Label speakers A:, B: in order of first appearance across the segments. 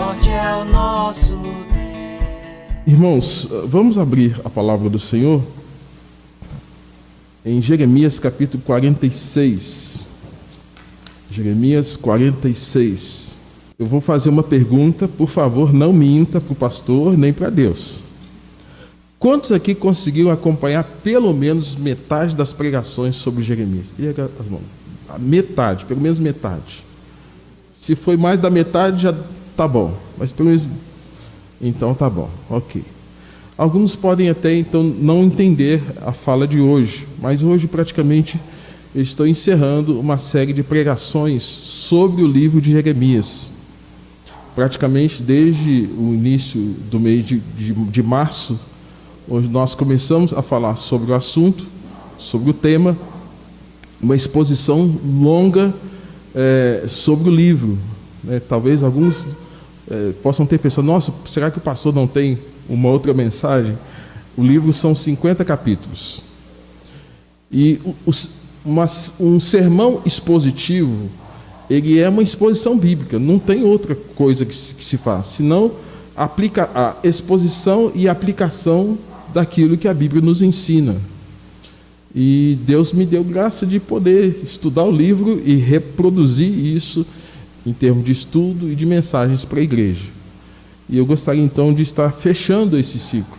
A: forte é o nosso Deus.
B: Irmãos, vamos abrir a palavra do Senhor em Jeremias capítulo 46. Jeremias 46. Eu vou fazer uma pergunta, por favor, não minta para o pastor nem para Deus. Quantos aqui conseguiram acompanhar pelo menos metade das pregações sobre Jeremias? E as mãos? A metade, pelo menos metade. Se foi mais da metade, já tá bom. Mas pelo menos... Então tá bom, ok. Alguns podem até então não entender a fala de hoje, mas hoje praticamente eu estou encerrando uma série de pregações sobre o livro de Jeremias. Praticamente desde o início do mês de março, onde nós começamos a falar sobre o assunto, sobre o tema, uma exposição longa sobre o livro. Talvez alguns possam ter pensado, nossa, será que o pastor não tem uma outra mensagem? O livro são 50 capítulos. E um sermão expositivo, ele é uma exposição bíblica, não tem outra coisa que se faz, senão aplica a exposição e a aplicação daquilo que a Bíblia nos ensina. E Deus me deu graça de poder estudar o livro e reproduzir isso em termos de estudo e de mensagens para a igreja. E eu gostaria então de estar fechando esse ciclo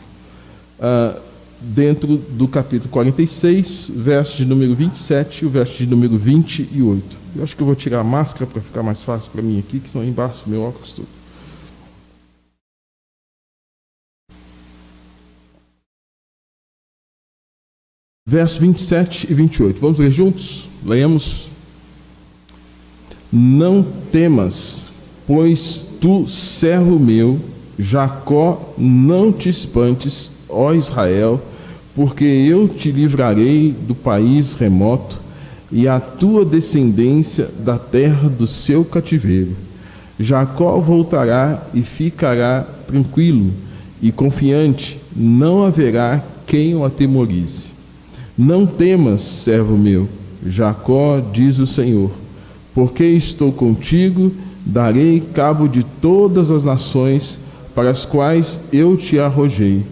B: dentro do capítulo 46, verso de número 27 e o verso de número 28. Eu acho que eu vou tirar a máscara para ficar mais fácil para mim aqui, que senão embaixo meu óculos tudo. Verso 27 e 28. Vamos ler juntos? Leemos. Não temas, pois tu, servo meu, Jacó, não te espantes, ó Israel, porque eu te livrarei do país remoto e a tua descendência da terra do seu cativeiro. Jacó voltará e ficará tranquilo e confiante, não haverá quem o atemorize. Não temas, servo meu, Jacó, diz o Senhor, porque estou contigo, darei cabo de todas as nações para as quais eu te arrojei,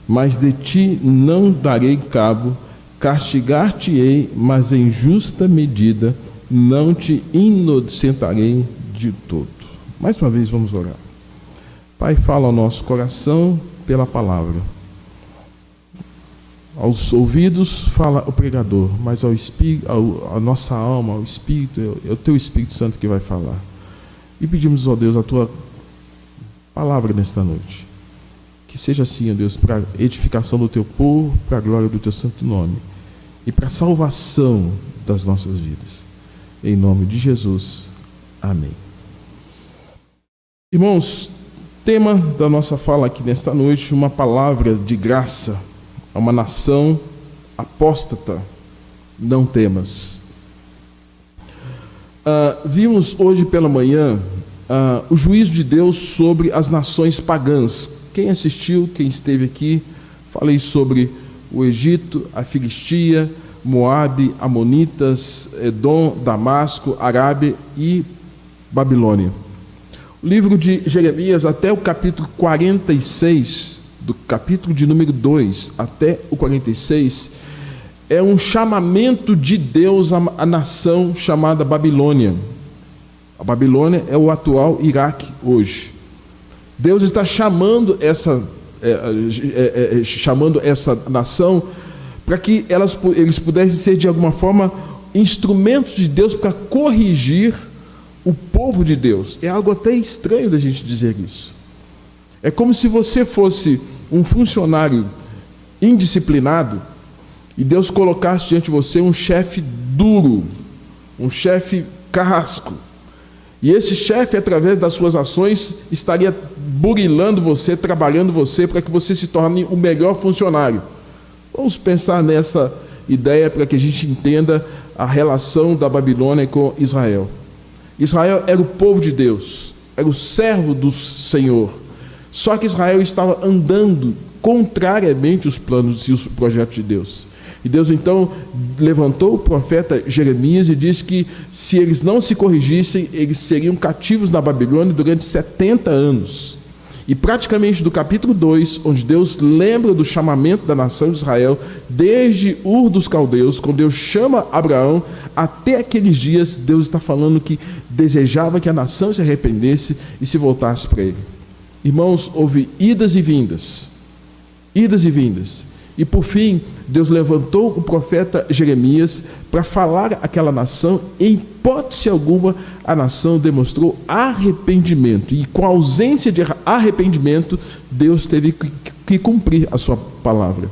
B: mas de ti não darei cabo, castigar-te-ei, mas em justa medida, não te inocentarei de todo. Mais uma vez vamos orar. Pai, fala ao nosso coração pela palavra. Aos ouvidos fala o pregador, mas ao espírito, a nossa alma, ao espírito, é o teu Espírito Santo que vai falar. E pedimos, ó Deus, a tua palavra nesta noite. Que seja assim, ó Deus, para a edificação do teu povo, para a glória do teu santo nome e para a salvação das nossas vidas. Em nome de Jesus. Amém. Irmãos, tema da nossa fala aqui nesta noite, uma palavra de graça a uma nação apóstata. Não temas. Vimos hoje pela manhã o juízo de Deus sobre as nações pagãs. Quem assistiu, quem esteve aqui, falei sobre o Egito, a Filistia, Moabe, Amonitas, Edom, Damasco, Arábia e Babilônia. O livro de Jeremias, até o capítulo 46, do capítulo de número 2 até o 46, é um chamamento de Deus à nação chamada Babilônia. A Babilônia é o atual Iraque hoje. Deus está chamando essa nação para que eles pudessem ser de alguma forma instrumentos de Deus para corrigir o povo de Deus. É algo até estranho da gente dizer isso. É como se você fosse um funcionário indisciplinado e Deus colocasse diante de você um chefe duro, um chefe carrasco. E esse chefe, através das suas ações, estaria burilando você, trabalhando você para que você se torne o melhor funcionário. Vamos pensar nessa ideia para que a gente entenda a relação da Babilônia com Israel. Israel era o povo de Deus, era o servo do Senhor. Só que Israel estava andando contrariamente os planos e os projetos de Deus. E Deus então levantou o profeta Jeremias e disse que se eles não se corrigissem, eles seriam cativos na Babilônia durante 70 anos. E praticamente do capítulo 2, onde Deus lembra do chamamento da nação de Israel, desde Ur dos Caldeus, quando Deus chama Abraão, até aqueles dias, Deus está falando que desejava que a nação se arrependesse e se voltasse para Ele. Irmãos, houve idas e vindas. Idas e vindas. E por fim, Deus levantou o profeta Jeremias para falar àquela nação. Em hipótese alguma, a nação demonstrou arrependimento. E com a ausência de arrependimento, Deus teve que cumprir a sua palavra.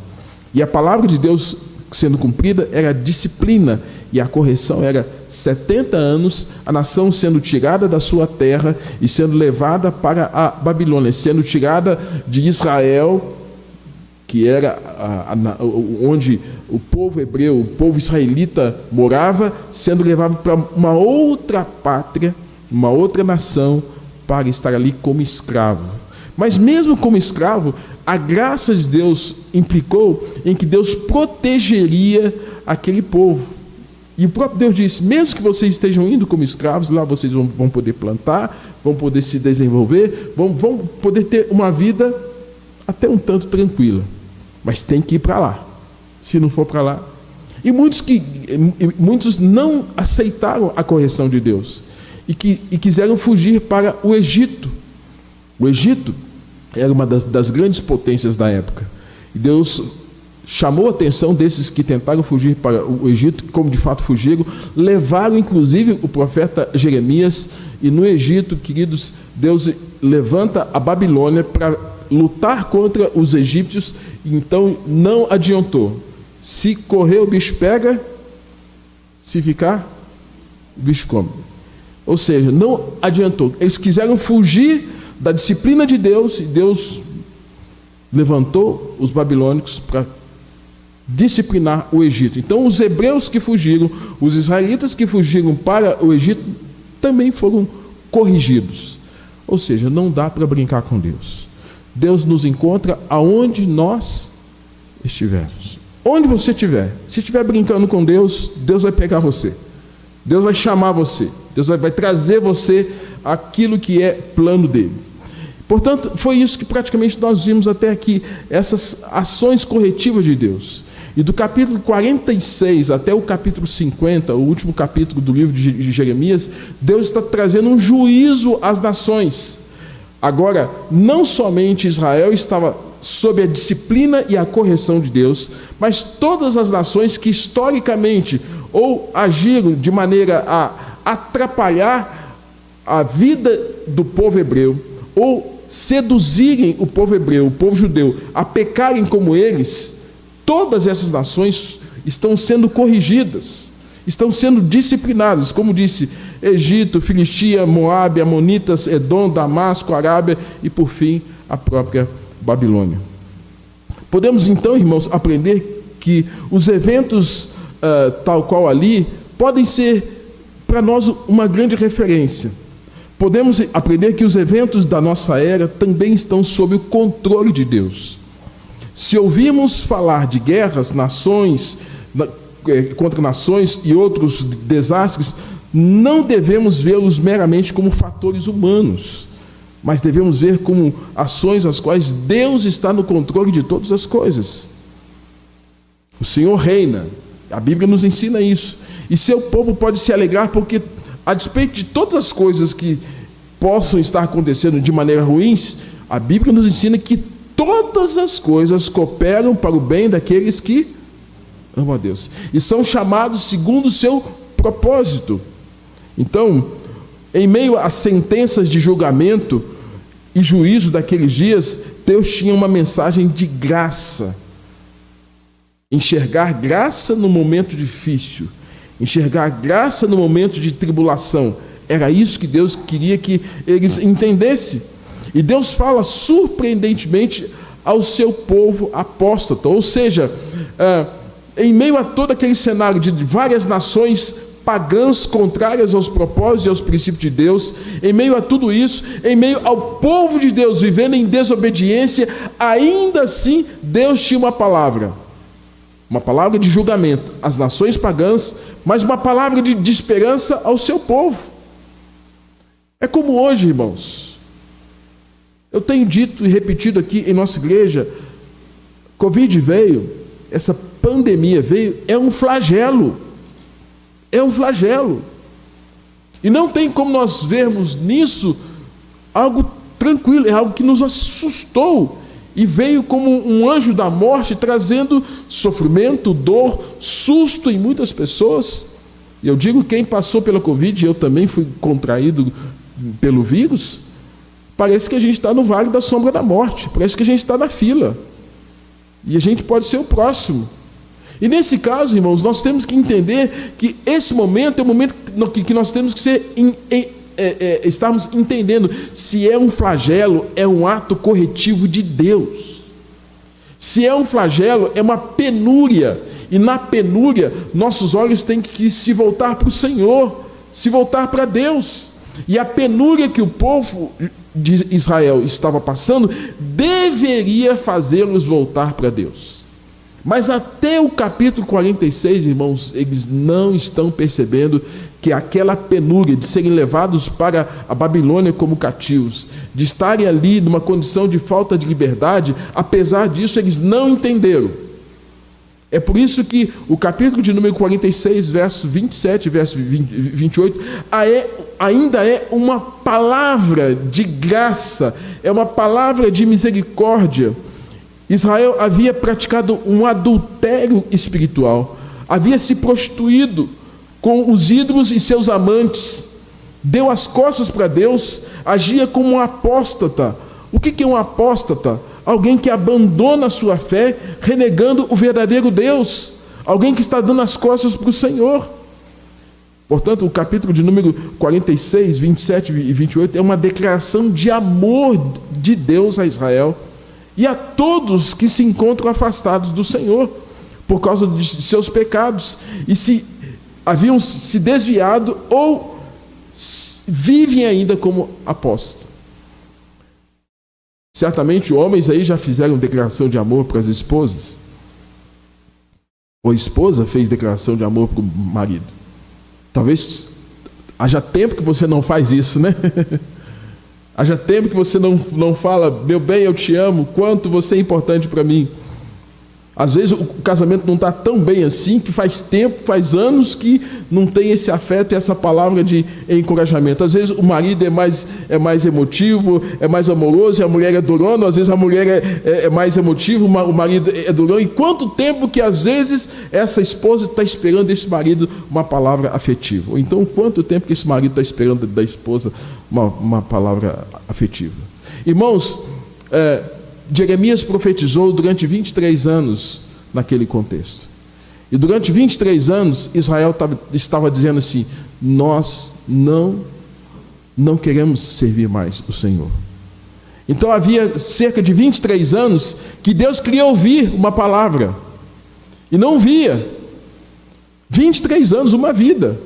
B: E a palavra de Deus sendo cumprida era a disciplina. E a correção era 70 anos, a nação sendo tirada da sua terra e sendo levada para a Babilônia, sendo tirada de Israel, que era onde o povo hebreu, o povo israelita morava, sendo levado para uma outra pátria, uma outra nação, para estar ali como escravo. Mas mesmo como escravo, a graça de Deus implicou em que Deus protegeria aquele povo. E o próprio Deus disse, mesmo que vocês estejam indo como escravos, lá vocês vão poder plantar, vão poder se desenvolver, vão poder ter uma vida até um tanto tranquila. Mas tem que ir para lá. Se não for para lá. E muitos não aceitaram a correção de Deus. E quiseram fugir para o Egito. O Egito era uma das grandes potências da época. E Deus chamou a atenção desses que tentaram fugir para o Egito, como de fato fugiram, levaram inclusive o profeta Jeremias. E no Egito, queridos, Deus levanta a Babilônia para lutar contra os egípcios. Então não adiantou. Se correr, o bicho pega, se ficar, o bicho come. Ou seja, não adiantou. Eles quiseram fugir da disciplina de Deus, e Deus levantou os babilônicos para disciplinar o Egito. Então os hebreus que fugiram, os israelitas que fugiram para o Egito, também foram corrigidos. Ou seja, não dá para brincar com Deus. Deus nos encontra aonde nós estivermos. Onde você estiver. Se estiver brincando com Deus, Deus vai pegar você. Deus vai chamar você. Deus vai trazer você aquilo que é plano dele. Portanto, foi isso que praticamente nós vimos até aqui. Essas ações corretivas de Deus. E do capítulo 46 até o capítulo 50, o último capítulo do livro de Jeremias, Deus está trazendo um juízo às nações. Agora, não somente Israel estava sob a disciplina e a correção de Deus, mas todas as nações que historicamente ou agiram de maneira a atrapalhar a vida do povo hebreu, ou seduzirem o povo hebreu, o povo judeu, a pecarem como eles, todas essas nações estão sendo corrigidas, estão sendo disciplinadas, como disse, Egito, Filistia, Moabe, Amonitas, Edom, Damasco, Arábia e, por fim, a própria Babilônia. Podemos, então, irmãos, aprender que os eventos tal qual ali podem ser, para nós, uma grande referência. Podemos aprender que os eventos da nossa era também estão sob o controle de Deus. Se ouvirmos falar de guerras, nações, contra nações e outros desastres, não devemos vê-los meramente como fatores humanos, mas devemos ver como ações as quais Deus está no controle de todas as coisas. O Senhor reina, a Bíblia nos ensina isso, e seu povo pode se alegrar porque, a despeito de todas as coisas que possam estar acontecendo de maneira ruins, a Bíblia nos ensina que todas as coisas cooperam para o bem daqueles que amam a Deus e são chamados segundo o seu propósito. Então, em meio às sentenças de julgamento e juízo daqueles dias, Deus tinha uma mensagem de graça. Enxergar graça no momento difícil, enxergar graça no momento de tribulação, era isso que Deus queria que eles entendessem. E Deus fala surpreendentemente ao seu povo apóstata, ou seja, em meio a todo aquele cenário de várias nações pagãs contrárias aos propósitos e aos princípios de Deus, em meio a tudo isso, em meio ao povo de Deus vivendo em desobediência, ainda assim Deus tinha uma palavra. uma palavra de julgamento às nações pagãs, mas uma palavra de esperança ao seu povo. É como hoje, irmãos. Eu tenho dito e repetido aqui em nossa igreja, Covid veio, essa pandemia veio, é um flagelo. É um flagelo. E não tem como nós vermos nisso algo tranquilo, é algo que nos assustou e veio como um anjo da morte, trazendo sofrimento, dor, susto em muitas pessoas. E eu digo, quem passou pela Covid, eu também fui contraído pelo vírus, parece que a gente está no vale da sombra da morte, parece que a gente está na fila, e a gente pode ser o próximo. E nesse caso, irmãos, nós temos que entender que esse momento é o momento que nós temos que ser estarmos entendendo se é um flagelo, é um ato corretivo de Deus. Se é um flagelo, é uma penúria, e na penúria nossos olhos têm que se voltar para o Senhor, se voltar para Deus. E a penúria que o povo de Israel estava passando deveria fazê-los voltar para Deus. Mas até o capítulo 46, irmãos, eles não estão percebendo que aquela penúria de serem levados para a Babilônia como cativos, de estarem ali numa condição de falta de liberdade, apesar disso eles não entenderam. É por isso que o capítulo de número 46, verso 27, verso 28, ainda é uma palavra de graça, é uma palavra de misericórdia. Israel havia praticado um adultério espiritual, havia se prostituído com os ídolos e seus amantes, deu as costas para Deus, agia como um apóstata. O que é um apóstata? Alguém que abandona a sua fé, renegando o verdadeiro Deus, alguém que está dando as costas para o Senhor. Portanto, o capítulo de número 46, 27 e 28 é uma declaração de amor de Deus a Israel e a todos que se encontram afastados do Senhor por causa de seus pecados e se haviam se desviado ou vivem ainda como apóstolos. Certamente homens aí já fizeram declaração de amor para as esposas, ou a esposa fez declaração de amor para o marido. Talvez haja tempo que você não faz isso, né? Haja tempo que você não fala, meu bem, eu te amo, quanto você é importante para mim. Às vezes o casamento não está tão bem assim, que faz tempo, faz anos que não tem esse afeto e essa palavra de encorajamento. Às vezes o marido é mais emotivo, é mais amoroso, e a mulher é durona. Às vezes a mulher é mais emotiva, o marido é durão. E quanto tempo que às vezes essa esposa está esperando desse marido uma palavra afetiva? Ou então quanto tempo que esse marido está esperando da esposa uma palavra afetiva? Irmãos, Jeremias profetizou durante 23 anos naquele contexto. E durante 23 anos, Israel estava dizendo assim: nós não queremos servir mais o Senhor. Então havia cerca de 23 anos que Deus queria ouvir uma palavra e não via. 23 anos, uma vida,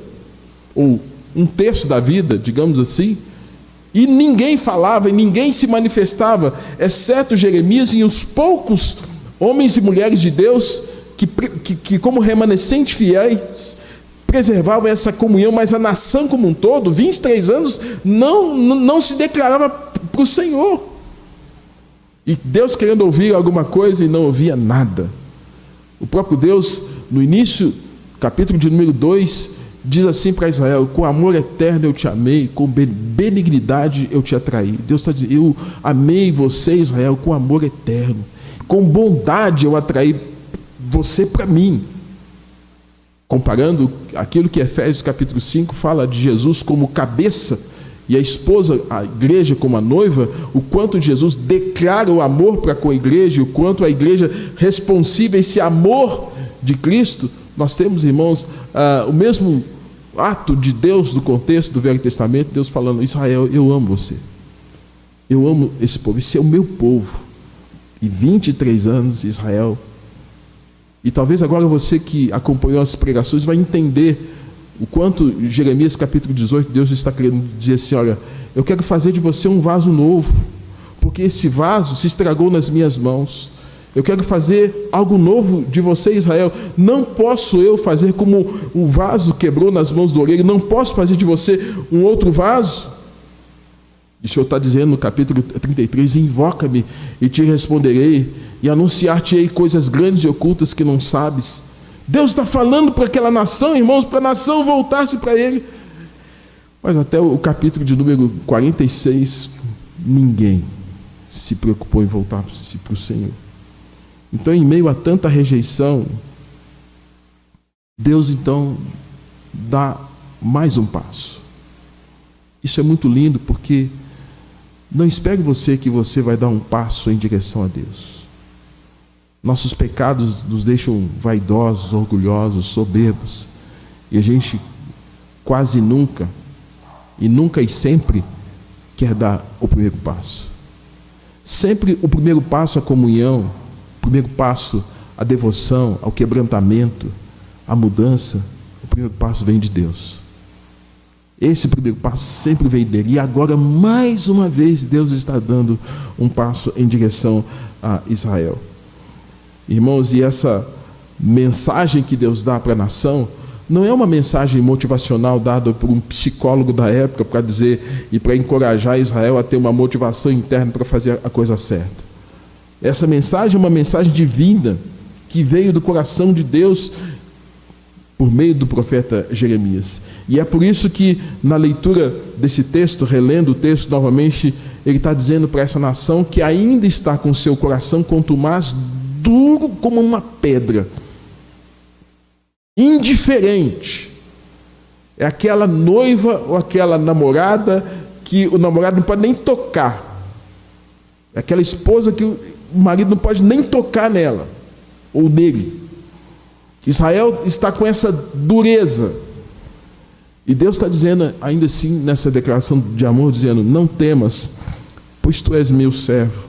B: ou um terço da vida, digamos assim. E ninguém falava, e ninguém se manifestava, exceto Jeremias e os poucos homens e mulheres de Deus que como remanescentes fiéis, preservavam essa comunhão, mas a nação como um todo, 23 anos, não se declarava para o Senhor. E Deus querendo ouvir alguma coisa e não ouvia nada. O próprio Deus, no início, capítulo de número 2, diz assim para Israel: com amor eterno eu te amei, com benignidade eu te atraí. Deus está dizendo: eu amei você, Israel, com amor eterno, com bondade eu atraí você para mim. Comparando aquilo que Efésios capítulo 5 fala de Jesus como cabeça e a esposa, a igreja, como a noiva, o quanto Jesus declara o amor para com a igreja, o quanto a igreja responsiva a esse amor de Cristo. Nós temos, irmãos, o mesmo ato de Deus no contexto do Velho Testamento, Deus falando: Israel, eu amo você, eu amo esse povo, esse é o meu povo. E 23 anos, Israel. E talvez agora você que acompanhou as pregações vai entender o quanto Jeremias capítulo 18, Deus está querendo dizer assim: olha, eu quero fazer de você um vaso novo, porque esse vaso se estragou nas minhas mãos. Eu quero fazer algo novo de você, Israel. Não posso eu fazer como o vaso quebrou nas mãos do oleiro. Não posso fazer de você um outro vaso. E o Senhor está dizendo no capítulo 33, invoca-me e te responderei, e anunciar-te-ei coisas grandes e ocultas que não sabes. Deus está falando para aquela nação, irmãos, para a nação voltar-se para Ele. Mas até o capítulo de número 46, ninguém se preocupou em voltar-se para o Senhor. Então, em meio a tanta rejeição, Deus então dá mais um passo. Isso é muito lindo, porque não espere você que você vai dar um passo em direção a Deus. Nossos pecados nos deixam vaidosos, orgulhosos, soberbos, e a gente quase nunca, e nunca e sempre, quer dar o primeiro passo. Sempre o primeiro passo à comunhão, o primeiro passo à devoção, ao quebrantamento, à mudança, o primeiro passo vem de Deus. Esse primeiro passo sempre vem dele. E agora, mais uma vez, Deus está dando um passo em direção a Israel. Irmãos, e essa mensagem que Deus dá para a nação não é uma mensagem motivacional dada por um psicólogo da época para dizer e para encorajar Israel a ter uma motivação interna para fazer a coisa certa. Essa mensagem é uma mensagem divina que veio do coração de Deus por meio do profeta Jeremias. E é por isso que na leitura desse texto, relendo o texto novamente, ele está dizendo para essa nação que ainda está com seu coração contumaz, duro como uma pedra, indiferente. É aquela noiva ou aquela namorada que o namorado não pode nem tocar. É aquela esposa que o marido não pode nem tocar nela ou nele. Israel está com essa dureza. E Deus está dizendo, ainda assim, nessa declaração de amor, dizendo: não temas, pois tu és meu servo,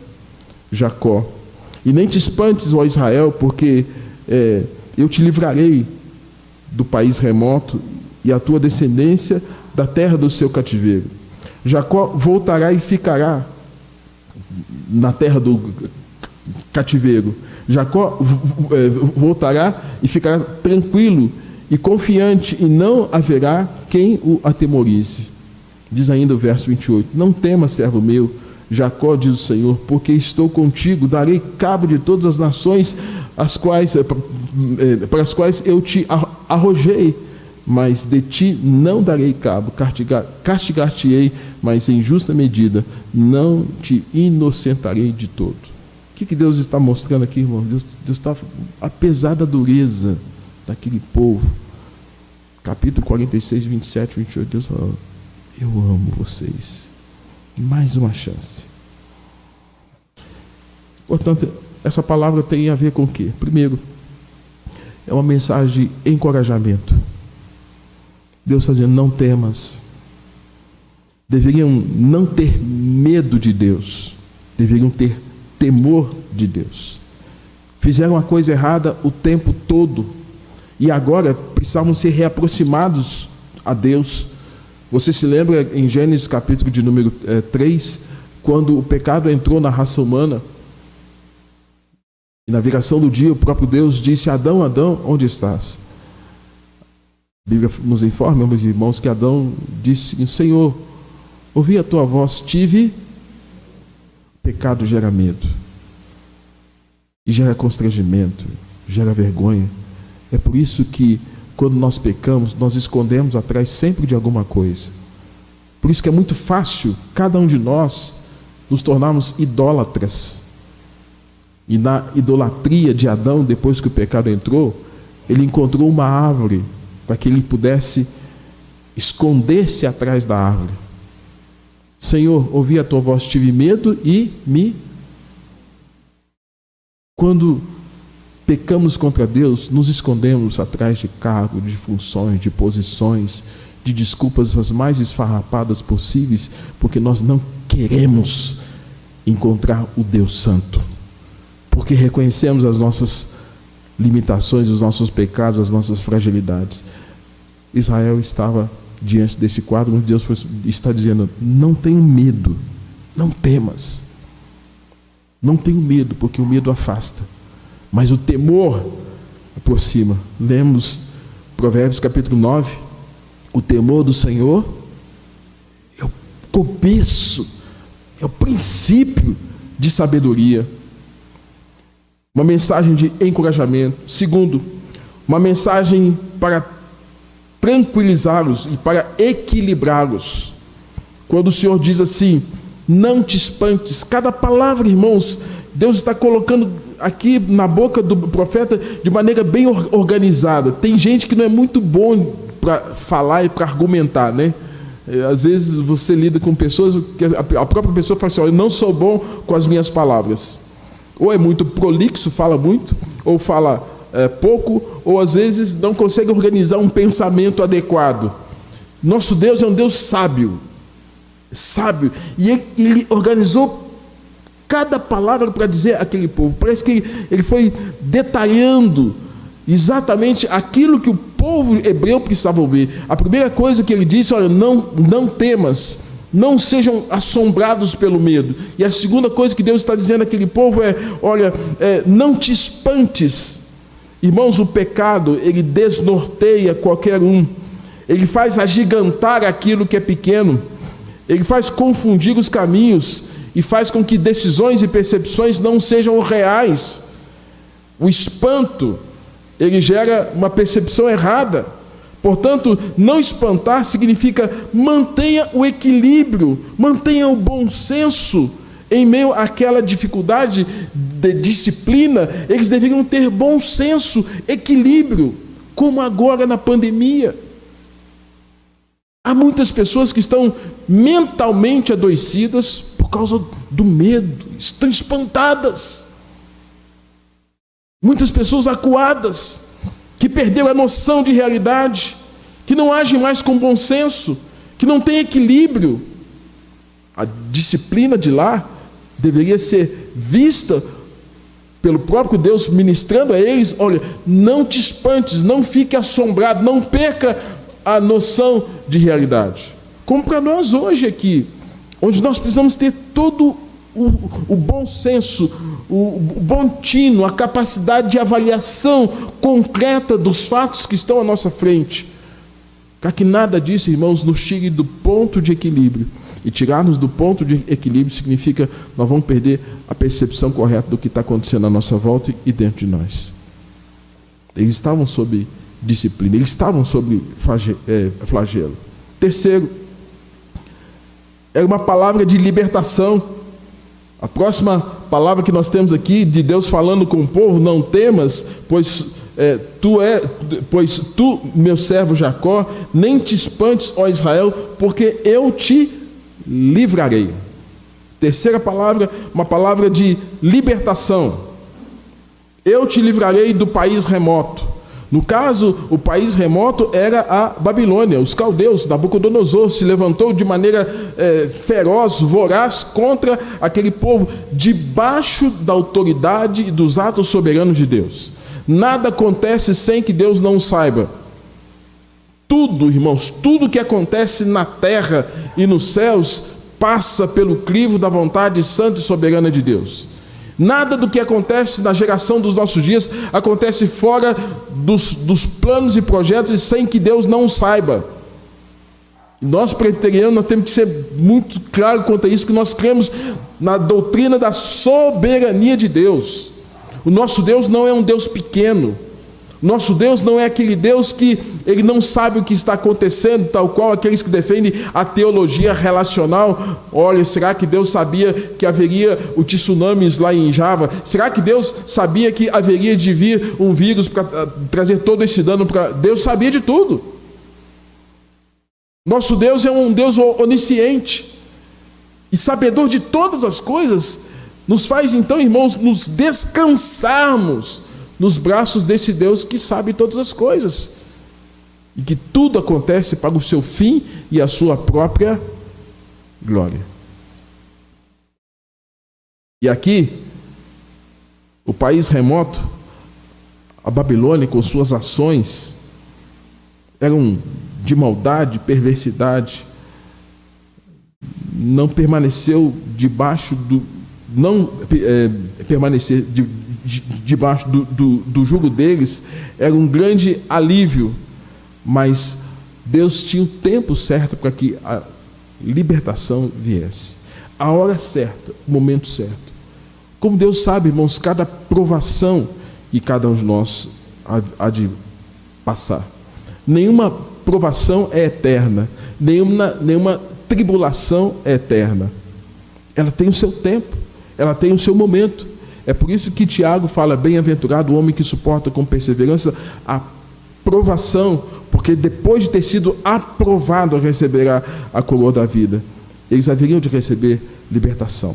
B: Jacó. E nem te espantes, ó Israel, porque eu te livrarei do país remoto e a tua descendência da terra do seu cativeiro. Jacó voltará e ficará na terra do cativeiro. Jacó voltará e ficará tranquilo e confiante, e não haverá quem o atemorize. Diz ainda o verso 28, não temas, servo meu, Jacó, diz o Senhor, porque estou contigo, darei cabo de todas as nações para as quais eu te arrojei, mas de ti não darei cabo, castigar-te-ei, mas em justa medida, não te inocentarei de todo. O que Deus está mostrando aqui, irmão? Deus está, apesar da dureza daquele povo, capítulo 46, 27, 28, Deus fala: eu amo vocês, mais uma chance. Portanto, essa palavra tem a ver com o quê? Primeiro, é uma mensagem de encorajamento. Deus está dizendo: não temas. Deveriam não ter medo de Deus, deveriam ter temor de Deus. Fizeram a coisa errada o tempo todo e agora precisavam ser reaproximados a Deus. Você se lembra em Gênesis capítulo de número 3, quando o pecado entrou na raça humana, e na viração do dia o próprio Deus disse: Adão, Adão, onde estás? A Bíblia nos informa, meus irmãos, que Adão disse: Senhor, ouvi a tua voz, tive. Pecado gera medo, e gera constrangimento, gera vergonha. É por isso que quando nós pecamos, nós escondemos atrás sempre de alguma coisa. Por isso que é muito fácil cada um de nós nos tornarmos idólatras. E na idolatria de Adão, depois que o pecado entrou, ele encontrou uma árvore para que ele pudesse esconder-se atrás da árvore. Senhor, ouvi a tua voz, tive medo e me... Quando pecamos contra Deus, nos escondemos atrás de cargos, de funções, de posições, de desculpas as mais esfarrapadas possíveis, porque nós não queremos encontrar o Deus Santo, porque reconhecemos as nossas limitações, os nossos pecados, as nossas fragilidades. Israel estava diante desse quadro onde Deus está dizendo: não tenha medo, não temas. Não tenho medo, porque o medo afasta, mas o temor aproxima. Lemos Provérbios capítulo 9. O temor do Senhor é o começo, é o princípio de sabedoria. Uma mensagem de encorajamento. Segundo, uma mensagem para tranquilizá-los e para equilibrá-los. Quando o Senhor diz assim: não te espantes. Cada palavra, irmãos, Deus está colocando aqui na boca do profeta de maneira bem organizada. Tem gente que não é muito bom para falar e para argumentar, né? Às vezes você lida com pessoas que a própria pessoa fala assim: eu não sou bom com as minhas palavras. Ou é muito prolixo, fala muito, ou fala pouco, ou às vezes não consegue organizar um pensamento adequado. Nosso Deus é um Deus sábio, e Ele organizou cada palavra para dizer àquele povo. Parece que Ele foi detalhando exatamente aquilo que o povo hebreu precisava ouvir. A primeira coisa que Ele disse: olha, não temas, não sejam assombrados pelo medo. E a segunda coisa que Deus está dizendo àquele povo é: olha, não te espantes. Irmãos, o pecado, ele desnorteia qualquer um. Ele faz agigantar aquilo que é pequeno. Ele faz confundir os caminhos e faz com que decisões e percepções não sejam reais. O espanto, ele gera uma percepção errada. Portanto, não espantar significa mantenha o equilíbrio, mantenha o bom senso. Em meio àquela dificuldade de disciplina, eles deveriam ter bom senso, equilíbrio, como agora na pandemia. Há muitas pessoas que estão mentalmente adoecidas por causa do medo, estão espantadas. Muitas pessoas acuadas, que perderam a noção de realidade, que não agem mais com bom senso, que não têm equilíbrio. A disciplina de lá deveria ser vista pelo próprio Deus, ministrando a eles: olha, não te espantes, não fique assombrado, não perca a noção de realidade. Como para nós hoje aqui, onde nós precisamos ter todo o bom senso, o bom tino, a capacidade de avaliação concreta dos fatos que estão à nossa frente, para que nada disso, irmãos, nos tire do ponto de equilíbrio. E tirar-nos do ponto de equilíbrio significa nós vamos perder a percepção correta do que está acontecendo à nossa volta e dentro de nós. Eles estavam sob disciplina, eles estavam sob flagelo. Terceiro, era uma palavra de libertação. A próxima palavra que nós temos aqui, de Deus falando com o povo: não temas, pois tu, meu servo Jacó, nem te espantes, ó Israel, porque eu te livrarei. Terceira palavra, uma palavra de libertação. Eu te livrarei do país remoto. No caso, o país remoto era a Babilônia. Os caldeus, Nabucodonosor se levantou de maneira feroz, voraz contra aquele povo, debaixo da autoridade e dos atos soberanos de Deus. Nada acontece sem que Deus não saiba. Tudo, irmãos, tudo que acontece na terra e nos céus passa pelo crivo da vontade santa e soberana de Deus. Nada do que acontece na geração dos nossos dias acontece fora dos planos e projetos sem que Deus não saiba. Nós, presbiterianos, nós temos que ser muito claro quanto a isso, porque nós cremos na doutrina da soberania de Deus. O nosso Deus não é um Deus pequeno. Nosso Deus não é aquele Deus que ele não sabe o que está acontecendo, tal qual aqueles que defendem a teologia relacional. Olha, será que Deus sabia que haveria o tsunamis lá em Java? Será que Deus sabia que haveria de vir um vírus para trazer todo esse dano para... Deus sabia de tudo. Nosso Deus é um Deus onisciente e sabedor de todas as coisas. Nos faz então, irmãos, nos descansarmos nos braços desse Deus que sabe todas as coisas e que tudo acontece para o seu fim e a sua própria glória. E aqui, o país remoto, a Babilônia, com suas ações, eram de maldade, perversidade, não permaneceu debaixo não permanecer debaixo do jugo deles era um grande alívio, mas Deus tinha o tempo certo para que a libertação viesse, a hora certa, o momento certo. Como Deus sabe, irmãos, cada provação que cada um de nós há de passar. Nenhuma provação é eterna, nenhuma tribulação é eterna. Ela tem o seu tempo, ela tem o seu momento. É por isso que Tiago fala: bem-aventurado o homem que suporta com perseverança a provação, porque depois de ter sido aprovado receberá a coroa da vida. Eles haveriam de receber libertação.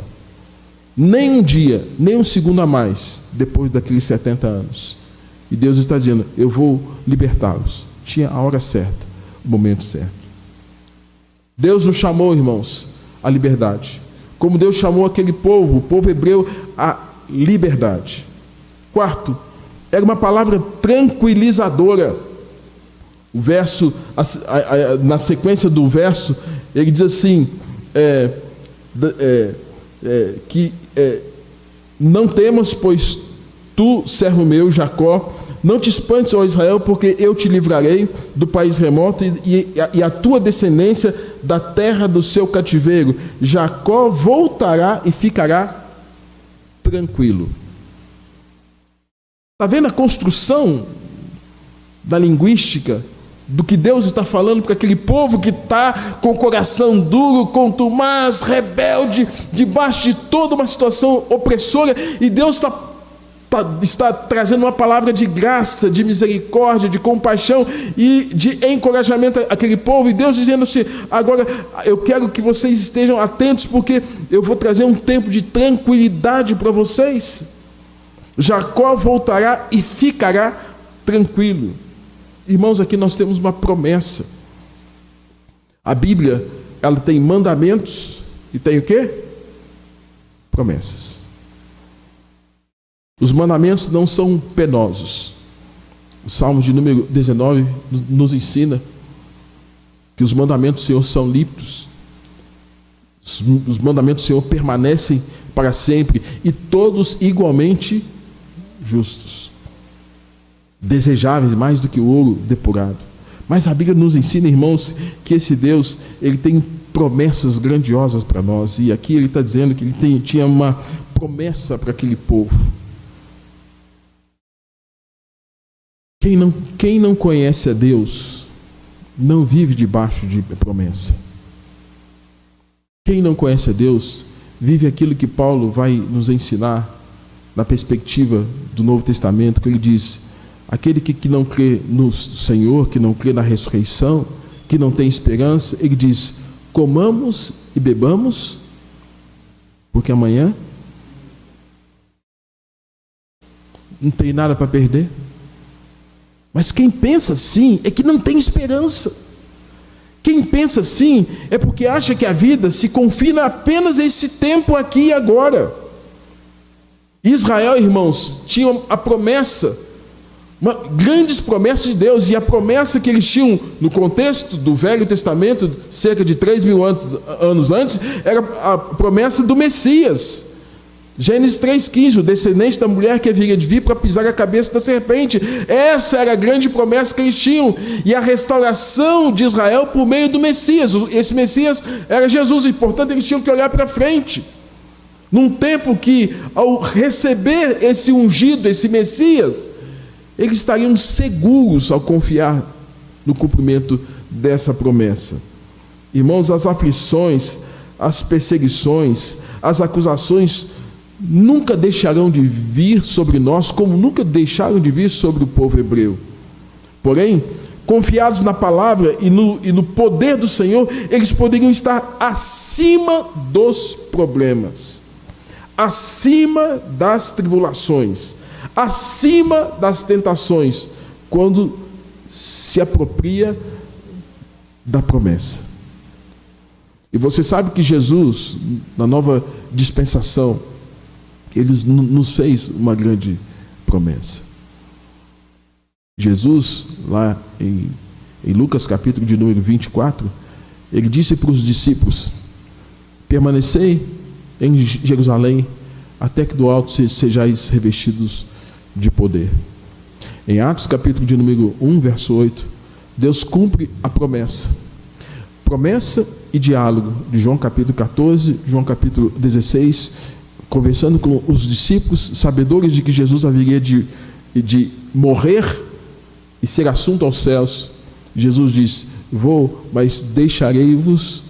B: Nem um dia, nem um segundo a mais, depois daqueles 70 anos. E Deus está dizendo: eu vou libertá-los. Tinha a hora certa, o momento certo. Deus nos chamou, irmãos, à liberdade. Como Deus chamou aquele povo, o povo hebreu, à liberdade. Quarto, era uma palavra tranquilizadora. O verso, na sequência do verso, ele diz assim: não temas, pois tu, servo meu, Jacó, não te espantes, ó Israel, porque eu te livrarei do país remoto e a tua descendência da terra do seu cativeiro. Jacó voltará e ficará tranquilo. Está vendo a construção da linguística do que Deus está falando para aquele povo que está com o coração duro, contumaz, rebelde, debaixo de toda uma situação opressora, e Deus está trazendo uma palavra de graça, de misericórdia, de compaixão e de encorajamento àquele povo, e Deus dizendo assim: agora eu quero que vocês estejam atentos, porque eu vou trazer um tempo de tranquilidade para vocês. Jacó voltará e ficará tranquilo. Irmãos, aqui nós temos uma promessa. A Bíblia, ela tem mandamentos e tem o quê? Promessas. Os mandamentos não são penosos. O Salmo de número 19 nos ensina que os mandamentos do Senhor são límpidos. Os mandamentos do Senhor permanecem para sempre e todos igualmente justos, desejáveis mais do que o ouro depurado. Mas a Bíblia nos ensina, irmãos, que esse Deus, ele tem promessas grandiosas para nós, e aqui ele está dizendo que ele tinha uma promessa para aquele povo. Quem não conhece a Deus não vive debaixo de promessa. Quem não conhece a Deus vive aquilo que Paulo vai nos ensinar na perspectiva do Novo Testamento, que ele diz: aquele que não crê no Senhor, que não crê na ressurreição, que não tem esperança, ele diz: comamos e bebamos, porque amanhã não tem nada para perder. Mas quem pensa assim é que não tem esperança. Quem pensa assim é porque acha que a vida se confina apenas a esse tempo aqui e agora. Israel, irmãos, tinha a promessa, grandes promessas de Deus, e a promessa que eles tinham no contexto do Velho Testamento, cerca de 3.000 anos antes, era a promessa do Messias. Gênesis 3,15, o descendente da mulher que haveria de vir para pisar a cabeça da serpente. Essa era a grande promessa que eles tinham, e a restauração de Israel por meio do Messias. Esse Messias era Jesus, e portanto eles tinham que olhar para frente, num tempo que, ao receber esse ungido, esse Messias, eles estariam seguros ao confiar no cumprimento dessa promessa. Irmãos, as aflições, as perseguições, as acusações nunca deixarão de vir sobre nós, como nunca deixaram de vir sobre o povo hebreu. Porém, confiados na palavra e no poder do Senhor, eles poderiam estar acima dos problemas, acima das tribulações, acima das tentações, quando se apropria da promessa. E você sabe que Jesus, na nova dispensação, ele nos fez uma grande promessa. Jesus, lá em Lucas capítulo de número 24, ele disse para os discípulos: permanecei em Jerusalém, até que do alto sejais revestidos de poder. Em Atos capítulo de número 1, verso 8, Deus cumpre a promessa. Promessa e diálogo de João capítulo 14, João capítulo 16, conversando com os discípulos, sabedores de que Jesus haveria de morrer e ser assunto aos céus. Jesus diz: vou, mas deixarei-vos,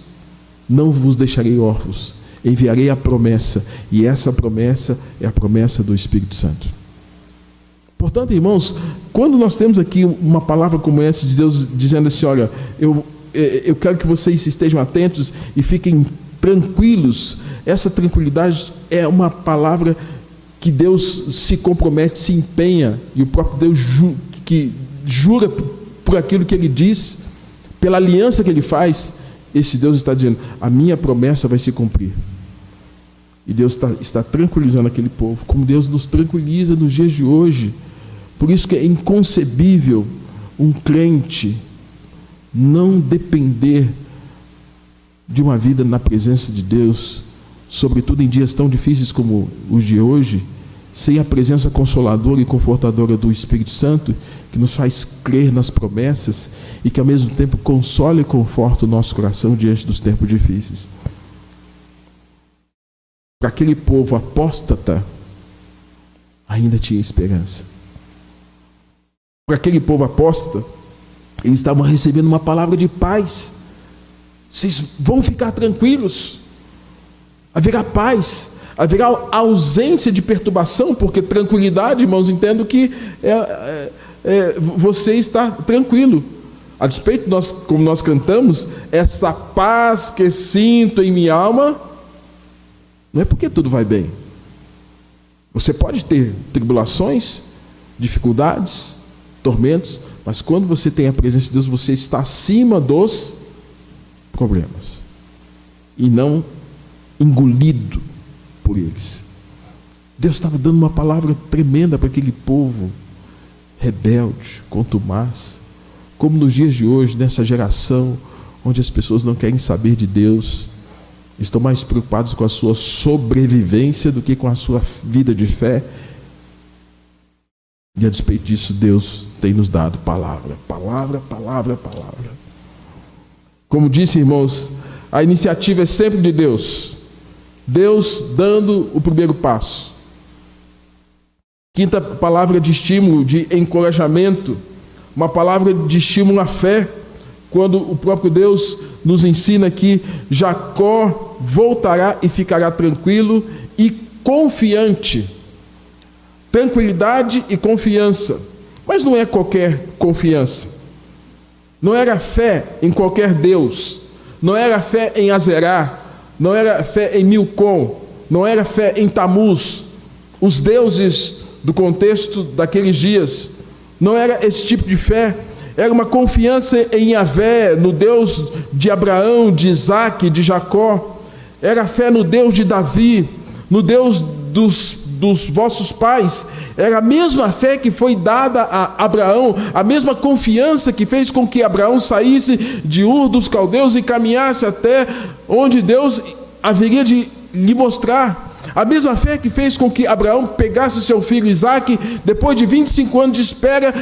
B: não vos deixarei órfãos, enviarei a promessa, e essa promessa é a promessa do Espírito Santo. Portanto, irmãos, quando nós temos aqui uma palavra como essa de Deus dizendo assim: olha, eu quero que vocês estejam atentos e fiquem tranquilos, essa tranquilidade é uma palavra que Deus se compromete, se empenha, e o próprio Deus que jura por aquilo que Ele diz, pela aliança que Ele faz. Esse Deus está dizendo: a minha promessa vai se cumprir. E Deus está tranquilizando aquele povo, como Deus nos tranquiliza nos dias de hoje. Por isso que é inconcebível um crente não depender de uma vida na presença de Deus, sobretudo em dias tão difíceis como os de hoje, sem a presença consoladora e confortadora do Espírito Santo, que nos faz crer nas promessas e que ao mesmo tempo consola e conforta o nosso coração diante dos tempos difíceis. Para aquele povo apóstata, ainda tinha esperança. Para aquele povo apóstata, eles estavam recebendo uma palavra de paz. Vocês vão ficar tranquilos, haverá paz, haverá ausência de perturbação, porque tranquilidade, irmãos, entendo que você está tranquilo. A despeito de nós, como nós cantamos, essa paz que sinto em minha alma, não é porque tudo vai bem. Você pode ter tribulações, dificuldades, tormentos, mas quando você tem a presença de Deus, você está acima dos problemas e não engolido por eles. Deus estava dando uma palavra tremenda para aquele povo rebelde, contumaz, como nos dias de hoje, nessa geração onde as pessoas não querem saber de Deus, estão mais preocupados com a sua sobrevivência do que com a sua vida de fé. E a despeito disso, Deus tem nos dado palavra, palavra, palavra, palavra. Como disse, irmãos, a iniciativa é sempre de Deus. Deus dando o primeiro passo. Quinta palavra de estímulo, de encorajamento, uma palavra de estímulo à fé, quando o próprio Deus nos ensina que Jacó voltará e ficará tranquilo e confiante. Tranquilidade e confiança, mas não é qualquer confiança. Não era fé em qualquer Deus, não era fé em Azerá, não era fé em Milcom, não era fé em Tamuz, os deuses do contexto daqueles dias. Não era esse tipo de fé, era uma confiança em Yahvé, no Deus de Abraão, de Isaac, de Jacó. Era fé no Deus de Davi, no Deus dos vossos pais. Era a mesma fé que foi dada a Abraão, a mesma confiança que fez com que Abraão saísse de Ur dos caldeus e caminhasse até onde Deus haveria de lhe mostrar. A mesma fé que fez com que Abraão pegasse seu filho Isaque, depois de 25 anos de espera,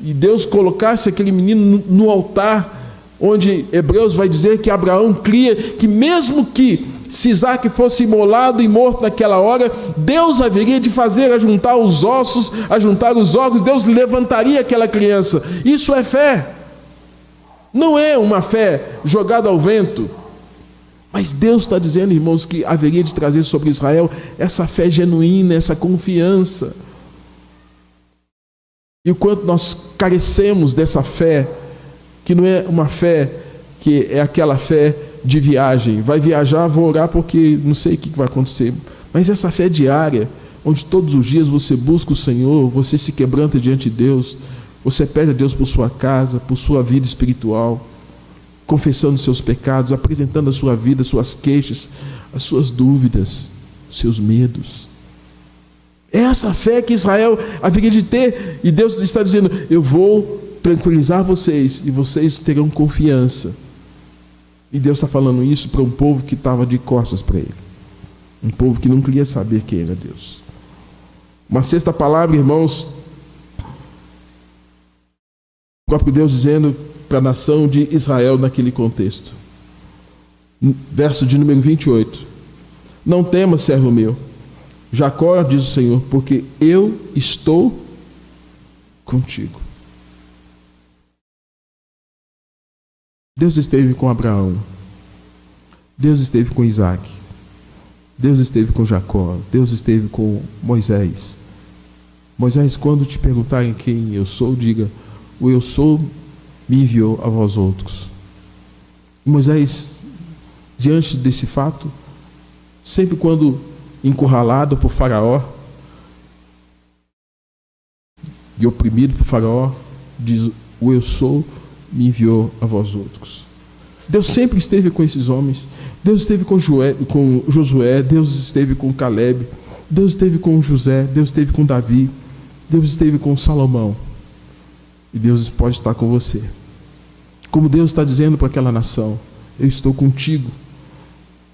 B: e Deus colocasse aquele menino no altar, onde Hebreus vai dizer que Abraão cria que mesmo que se Isaque fosse imolado e morto naquela hora, Deus haveria de fazer ajuntar os ossos, ajuntar os órgãos, Deus levantaria aquela criança. Isso é fé. Não é uma fé jogada ao vento. Mas Deus está dizendo, irmãos, que haveria de trazer sobre Israel essa fé genuína, essa confiança. E o quanto nós carecemos dessa fé, que não é uma fé que é aquela fé de viagem. Vai viajar, vou orar porque não sei o que vai acontecer. Mas essa fé diária, onde todos os dias você busca o Senhor, você se quebranta diante de Deus, você pede a Deus por sua casa, por sua vida espiritual, confessando seus pecados, apresentando a sua vida, suas queixas, as suas dúvidas, seus medos. É essa fé que Israel haveria de ter, e Deus está dizendo: eu vou tranquilizar vocês, e vocês terão confiança. E Deus está falando isso para um povo que estava de costas para Ele. Um povo que não queria saber quem era Deus. Uma sexta palavra, irmãos, o próprio Deus dizendo para a nação de Israel naquele contexto. Verso de número 28. Não temas, servo meu. Jacó, diz o Senhor, porque eu estou contigo. Deus esteve com Abraão. Deus esteve com Isaac. Deus esteve com Jacó. Deus esteve com Moisés. Moisés, quando te perguntarem quem eu sou, diga: o eu sou me enviou a vós outros. E Moisés, diante desse fato, sempre quando encurralado por Faraó e oprimido por Faraó, diz: o eu sou me enviou a vós outros. Deus sempre esteve com esses homens. Deus esteve com Josué, Deus esteve com Caleb, Deus esteve com José, Deus esteve com Davi, Deus esteve com Salomão. E Deus pode estar com você. Como Deus está dizendo para aquela nação: eu estou contigo.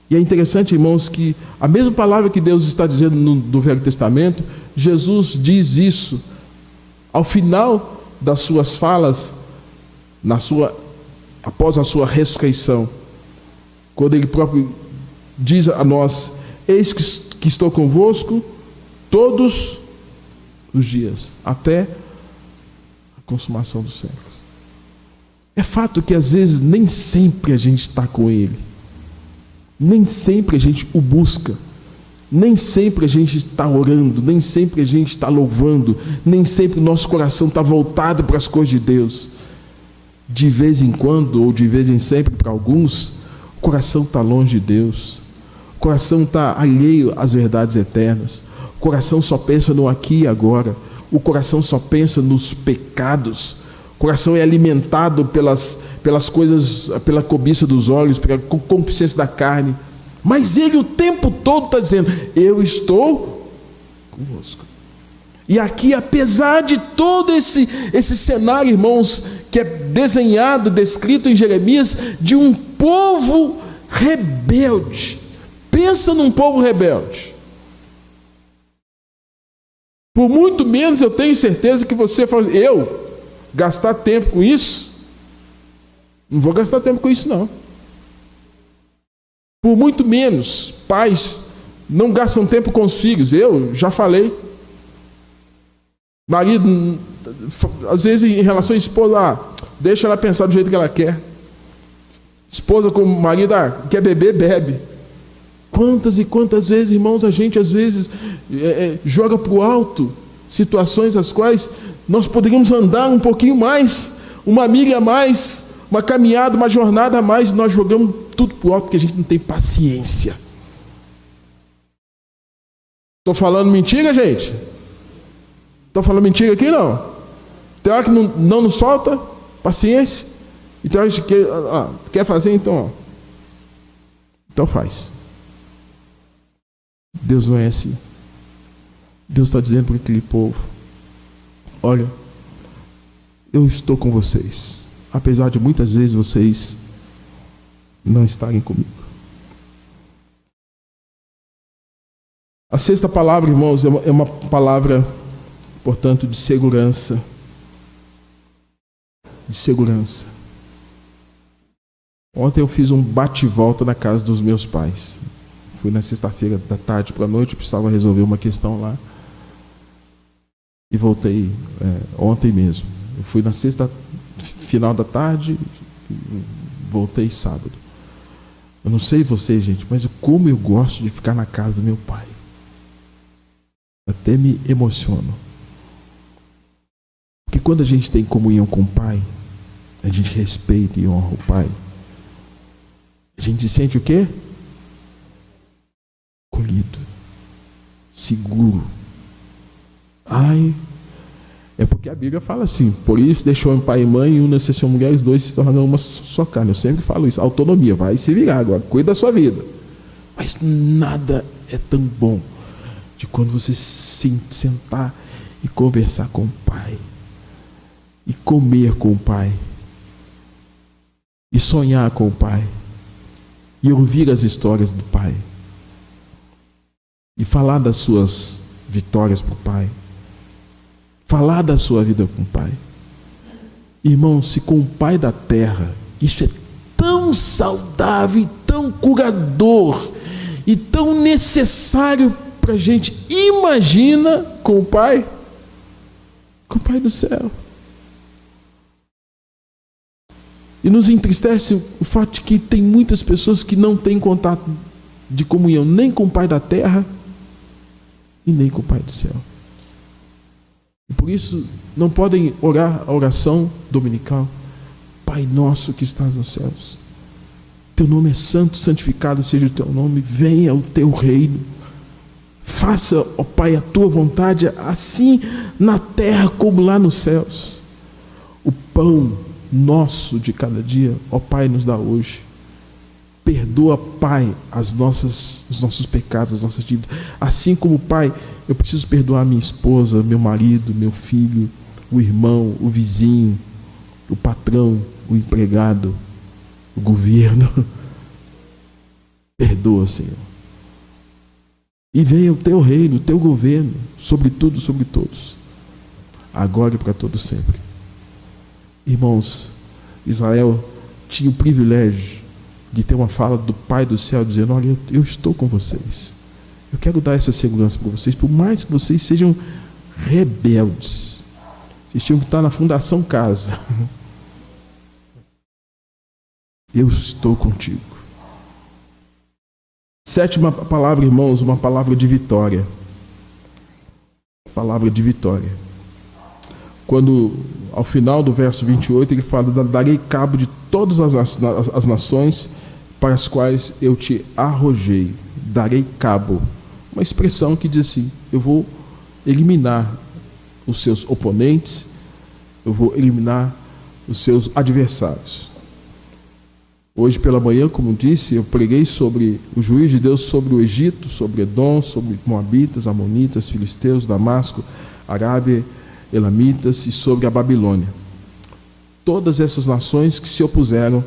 B: E é interessante, irmãos, que a mesma palavra que Deus está dizendo no Velho Testamento, Jesus diz isso ao final das suas falas, após a sua ressurreição, quando ele próprio diz a nós: eis que estou convosco todos os dias, até a consumação dos séculos. É fato que às vezes nem sempre a gente está com ele, nem sempre a gente o busca, nem sempre a gente está orando, nem sempre a gente está louvando, nem sempre o nosso coração está voltado para as coisas de Deus. De vez em quando, ou de vez em sempre, para alguns, o coração está longe de Deus, o coração está alheio às verdades eternas, o coração só pensa no aqui e agora, o coração só pensa nos pecados, o coração é alimentado pelas coisas, pela cobiça dos olhos, pela concupiscência da carne, mas ele o tempo todo está dizendo: eu estou convosco. E aqui, apesar de todo esse cenário, irmãos, que é desenhado, descrito em Jeremias, de um povo rebelde. Pensa num povo rebelde. Por muito menos eu tenho certeza que você fala: eu gastar tempo com isso? Não vou gastar tempo com isso, não. Por muito menos pais não gastam tempo com os filhos. Eu já falei. Marido, às vezes em relação à esposa, deixa ela pensar do jeito que ela quer. Esposa com o marido, quer beber, bebe. Quantas e quantas vezes, irmãos, a gente às vezes joga para o alto situações as quais nós poderíamos andar um pouquinho mais, uma milha a mais, uma caminhada, uma jornada a mais, e nós jogamos tudo para o alto porque a gente não tem paciência. Estou falando mentira, gente? Estou falando mentira aqui, não? Tem hora que não nos falta paciência. E tem hora que quer fazer, então faz. Deus não é assim. Deus está dizendo para aquele povo: olha, eu estou com vocês, apesar de muitas vezes vocês não estarem comigo. A sexta palavra, irmãos, é uma palavra, portanto, de segurança. De segurança. Ontem eu fiz um bate-volta na casa dos meus pais. Fui na sexta-feira da tarde para a noite, precisava resolver uma questão lá. E voltei ontem mesmo. Eu fui na sexta, final da tarde, voltei sábado. Eu não sei vocês, gente, mas como eu gosto de ficar na casa do meu pai. Até me emociono. Porque quando a gente tem comunhão com o Pai, a gente respeita e honra o Pai. A gente se sente o quê? Acolhido, seguro. É porque a Bíblia fala assim: por isso deixou em pai e mãe, e una-se a sua mulher, os dois se tornam uma só carne. Eu sempre falo isso: autonomia, vai se virar agora, cuida da sua vida. Mas nada é tão bom de quando você sentar e conversar com o Pai, e comer com o Pai, e sonhar com o Pai, e ouvir as histórias do Pai. e falar das suas vitórias para o Pai. Falar da sua vida com o Pai. Irmão, se com o Pai da terra isso é tão saudável e tão curador e tão necessário para a gente, imagina com o Pai do céu. E nos entristece o fato de que tem muitas pessoas que não têm contato de comunhão nem com o Pai da terra e nem com o Pai do céu. E por isso não podem orar a oração dominical: Pai nosso que estás nos céus, teu nome é santo, santificado seja o teu nome, venha o teu reino, faça, ó Pai, a tua vontade, assim na terra como lá nos céus. O pão nosso de cada dia, ó Pai, nos dá hoje. Perdoa, Pai, os nossos pecados, as nossas dívidas. Assim como, Pai, eu preciso perdoar minha esposa, meu marido, meu filho, o irmão, o vizinho, o patrão, o empregado, o governo. Perdoa, Senhor. E venha o teu reino, o teu governo, sobre tudo, sobre todos, agora e para todos sempre. Irmãos, Israel tinha o privilégio de ter uma fala do Pai do céu dizendo: olha, eu estou com vocês, eu quero dar essa segurança para vocês, por mais que vocês sejam rebeldes, vocês tinham que estar na fundação casa, eu estou contigo. Sétima palavra, irmãos, uma palavra de vitória. Palavra de vitória. Quando, ao final do verso 28, ele fala: darei cabo de todas as nações para as quais eu te arrojei. Darei cabo. Uma expressão que diz assim: eu vou eliminar os seus oponentes, eu vou eliminar os seus adversários. Hoje pela manhã, como disse, eu preguei sobre o juízo de Deus sobre o Egito, sobre Edom, sobre Moabitas, Amonitas, Filisteus, Damasco, Arábia, Elamitas e sobre a Babilônia. Todas essas nações que se opuseram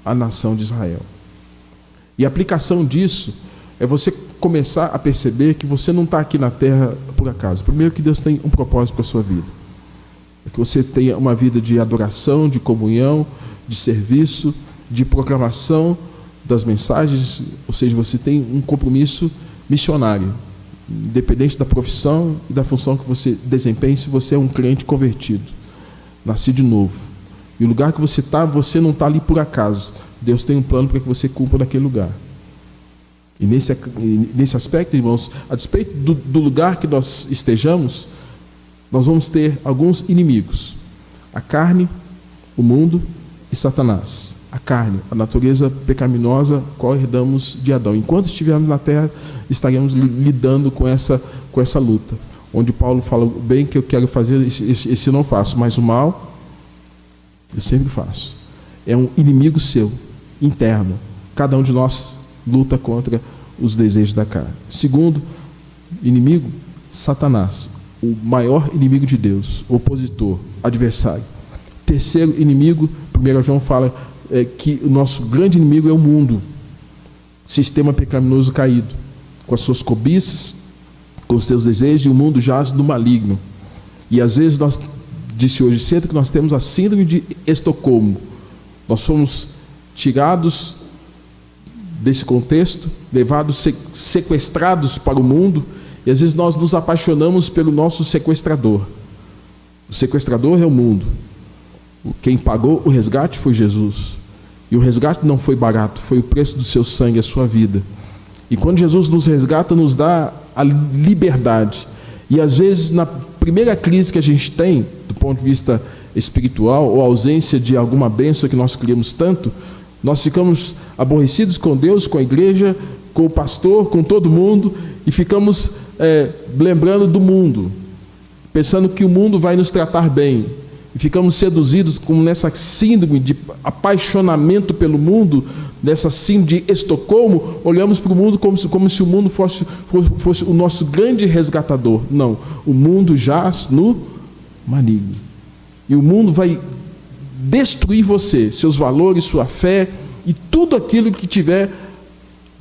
B: à nação de Israel. E a aplicação disso é você começar a perceber que você não está aqui na terra por acaso. Primeiro, que Deus tem um propósito para a sua vida. É que você tenha uma vida de adoração, de comunhão, de serviço, de proclamação das mensagens, ou seja, você tem um compromisso missionário, independente da profissão e da função que você desempenhe. Se você é um crente convertido, nascido de novo, e o lugar que você está, você não está ali por acaso. Deus tem um plano para que você cumpra naquele lugar. E nesse aspecto, irmãos, a despeito do lugar que nós estejamos, nós vamos ter alguns inimigos: a carne, o mundo e Satanás. A carne, a natureza pecaminosa, qual herdamos de Adão. Enquanto estivermos na terra, estaremos lidando com essa luta, onde Paulo fala: bem que eu quero fazer, esse não faço, mas o mal eu sempre faço. É um inimigo seu, interno. Cada um de nós luta contra os desejos da carne. Segundo inimigo, Satanás, o maior inimigo de Deus, opositor, adversário. Terceiro inimigo, 1 João fala que o nosso grande inimigo é o mundo, sistema pecaminoso caído, com as suas cobiças, com os seus desejos, e o mundo jaz do maligno. E às vezes nós, disse hoje cedo, que nós temos a síndrome de Estocolmo. Nós fomos tirados desse contexto, levados, sequestrados para o mundo, e às vezes nós nos apaixonamos pelo nosso sequestrador. O sequestrador é o mundo. Quem pagou o resgate foi Jesus. E o resgate não foi barato, foi o preço do seu sangue, a sua vida. E quando Jesus nos resgata, nos dá a liberdade. E às vezes, na primeira crise que a gente tem, do ponto de vista espiritual, ou ausência de alguma bênção que nós queríamos tanto, nós ficamos aborrecidos com Deus, com a igreja, com o pastor, com todo mundo, e ficamos lembrando do mundo, pensando que o mundo vai nos tratar bem. E ficamos seduzidos como nessa síndrome de apaixonamento pelo mundo, nessa síndrome de Estocolmo, olhamos para o mundo como se o mundo fosse o nosso grande resgatador. Não, o mundo jaz no maligno. E o mundo vai destruir você, seus valores, sua fé e tudo aquilo que tiver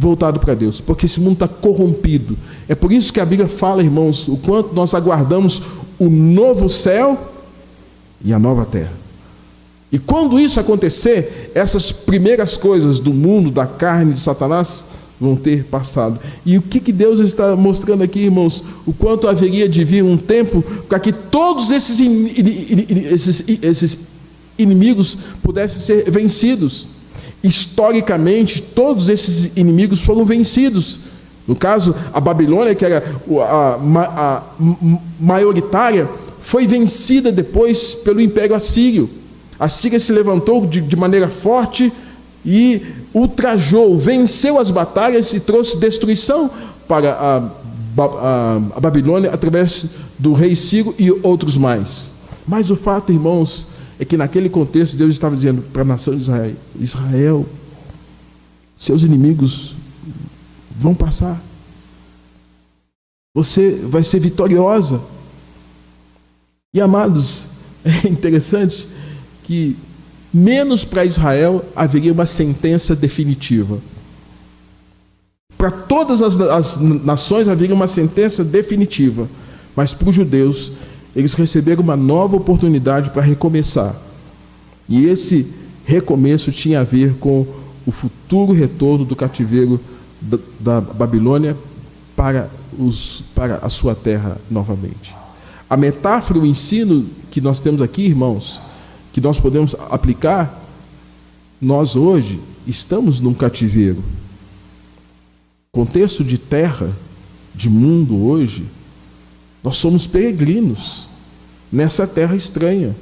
B: voltado para Deus, porque esse mundo está corrompido. É por isso que a Bíblia fala, irmãos, o quanto nós aguardamos o novo céu e a nova terra. E quando isso acontecer, essas primeiras coisas do mundo, da carne, de Satanás, vão ter passado. E o que Deus está mostrando aqui, irmãos? O quanto haveria de vir um tempo para que todos esses inimigos pudessem ser vencidos. Historicamente, todos esses inimigos foram vencidos. No caso, a Babilônia, que era a maioritária, foi vencida depois pelo Império Assírio. A Síria se levantou de maneira forte e ultrajou, venceu as batalhas e trouxe destruição para a Babilônia através do rei Ciro e outros mais. Mas o fato, irmãos, é que naquele contexto Deus estava dizendo para a nação de Israel: Israel, seus inimigos vão passar. Você vai ser vitoriosa. E amados, é interessante que menos para Israel haveria uma sentença definitiva. Para todas as nações haveria uma sentença definitiva, mas para os judeus, eles receberam uma nova oportunidade para recomeçar. E esse recomeço tinha a ver com o futuro retorno do cativeiro da Babilônia para a sua terra novamente. A metáfora, o ensino que nós temos aqui, irmãos, que nós podemos aplicar, nós hoje estamos num cativeiro. Contexto de terra, de mundo hoje, nós somos peregrinos nessa terra estranha.